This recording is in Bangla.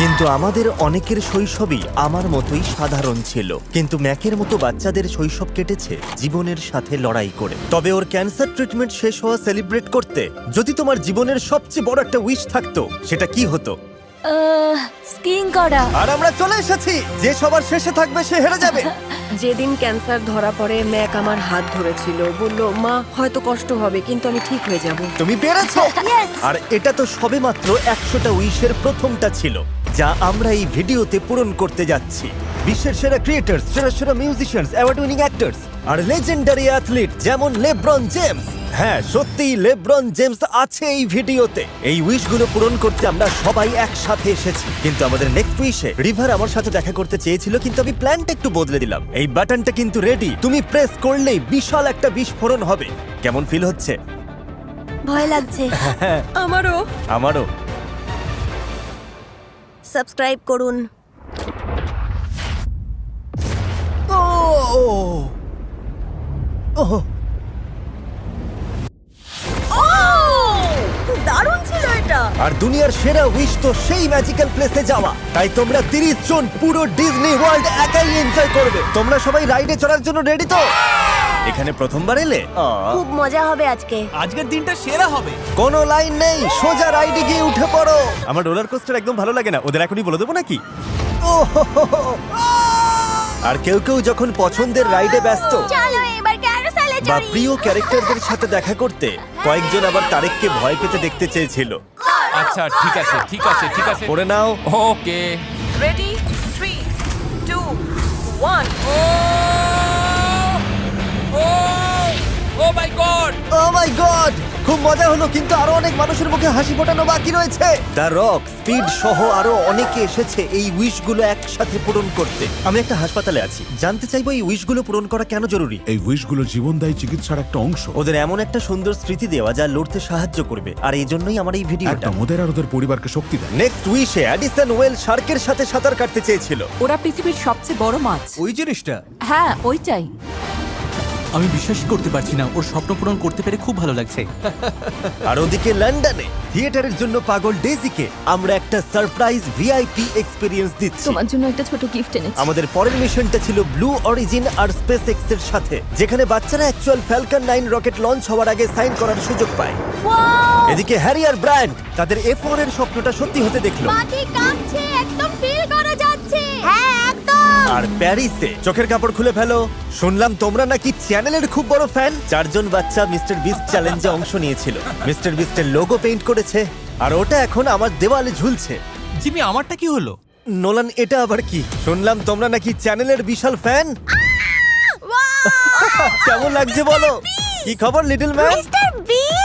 কিন্তু আমাদের অনেকের শৈশবই আমার মতোই সাধারণ ছিল, কিন্তু ম্যাকের মতো বাচ্চাদের শৈশব কেটেছে জীবনের সাথে লড়াই করে। তবে ওর ক্যান্সার ট্রিটমেন্ট শেষ হওয়া সেলিব্রেট করতে যদি তোমার জীবনের সবচেয়ে বড় একটা উইশ থাকতো, সেটা কি হতো? স্কিইং করা। আর আমরা চলে এসেছি, যে সবার শেষে থাকবে সে হেরে যাবে। যেদিন ক্যান্সার ধরা পড়ে ম্যাক আমার হাত ধরেছিল, বলল মা হয়তো কষ্ট হবে কিন্তু আমি ঠিক হয়ে যাব। তুমি পেরেছো। আর এটা তো সবেমাত্র 100টা উইশের প্রথমটা ছিল, যা আমরা এই ভিডিওতে পূরণ করতে যাচ্ছি। বিশ্বের সেরা ক্রিয়েটার্স, সেরা সেরা মিউজিশিয়ানস, অ্যাওয়ার্ড উইনিং অ্যাক্টরস আর লেজেন্ডারি অ্যাথলিট যেমন লেব্রন জেমস। হ্যাঁ, সত্যিই লেব্রন জেমস আছে এই ভিডিওতে। এই উইশগুলো পূরণ করতে আমরা সবাই একসাথে এসেছি। কিন্তু আমাদের নেক্সট উইশে রিভার আমার সাথে দেখা করতে চেয়েছিল, কিন্তু আমি প্ল্যানটা একটু বদলে দিলাম। এই বাটনটা কিন্তু রেডি, তুমি প্রেস করলেই বিশাল একটা বিস্ফোরণ হবে। কেমন ফিল হচ্ছে? ভয় লাগছে। আমারও। আমারও। সাবস্ক্রাইব করুন। দারুণ ছিল এটা। আর দুনিয়ার সেরা উইশ তো সেই ম্যাজিক্যাল প্লেসে যাওয়া। তাই তোমরা 30 জন পুরো ডিজনি ওয়ার্ল্ড একাই এনজয় করবে। তোমরা সবাই রাইডে চড়ার জন্য রেডি তো? এখানে প্রথমবার এলে? খুব মজা হবে আজকে। আজকের দিনটা সেরা হবে। কোনো লাইন নেই, সোজা রাইডে গিয়ে উঠে পড়ো। আমার রোলার কোস্টার একদম ভালো লাগে না, ওদের এখনই বলে দেবো নাকি? আর কেউ কেউ যখন পছন্দের রাইডে ব্যস্ত চলো এবার ক্যারোসেলে বা চড়ি। প্রিয় ক্যারেক্টারদের সাথে দেখা করতে, কয়েকজন আবার তারেককে ভয় পেতে দেখতে চেয়েছিল। আচ্ছা ঠিক আছে ঠিক আছে ঠিক আছে করে নাও। Okay ready 3 2 1। Oh my god oh my god, খুব মজা হলো, কিন্তু আরো অনেক মানুষের মুখে হাসি ফোটানো বাকি রয়েছে। দ্য রক, স্পিড সহ আরো অনেকে এসেছে এই উইশগুলো একসাথে পূরণ করতে। আমি একটা হাসপাতালে আছি, জানতে চাইবো এই উইশগুলো পূরণ করা কেন জরুরি। এই উইশগুলো জীবনদায়ী চিকিৎসার একটা অংশ। ওদের এমন একটা সুন্দর স্মৃতি দেওয়া যা লড়তে সাহায্য করবে, আর এই জন্যই আমার এই ভিডিওটা। একটা ওদের আর ওদের পরিবারকে শক্তি দেয়। নেক্সট উইশে অ্যাডিসন ওয়েল শার্কের সাথে সাঁতার কাটতে চেয়েছিল। ওরা পৃথিবীর সবচেয়ে বড় মাছ। ওই জিনিসটা হ্যাঁ, ওইটাই। আমি বিশ্বাসই করতে পারছি না, ওর স্বপ্ন পূরণ করতে পেরে খুব ভালো লাগছে। আর ওদিকে লন্ডনে থিয়েটারের জন্য পাগল ডেজিকে আমরা একটা সারপ্রাইজ ভিআইপি এক্সপেরিয়েন্স দিচ্ছি। তোমার জন্য একটা ছোট গিফট এনেছি। আমাদের পরের মিশনটা ছিল ব্লু অরিজিন আর স্পেস এক্স এর সাথে, যেখানে বাচ্চারা অ্যাকচুয়াল ফ্যালকন 9 রকেট লঞ্চ হওয়ার আগে সাইন করার সুযোগ পায়। এদিকে হ্যারি আর ব্রায়ান্ট তাদের F1 এর স্বপ্নটা সত্যি হতে দেখলো। মাটি কাঁপছে, একদম ফিল করা যাচ্ছে। হ্যাঁ, একদম। আর প্যারিসে চোখের কাপড় খুলে ফেলো। শুনলাম তোমরা নাকি চ্যানেলের খুব বড় ফ্যান। 4 জন বাচ্চা মিস্টার বিস্ট চ্যালেঞ্জে অংশ নিয়েছিল। মিস্টার বিস্টের লোগো পেইন্ট করেছে, আর ওটা এখন আমার দেওয়ালে ঝুলছে। জিমি আমারটা কি হলো? নোলান, এটা আবার কি? শুনলাম তোমরা নাকি চ্যানেলের বিশাল ফ্যান। কেমন লাগছে বলো? কি খবর লিটল ম্যান? Mister beast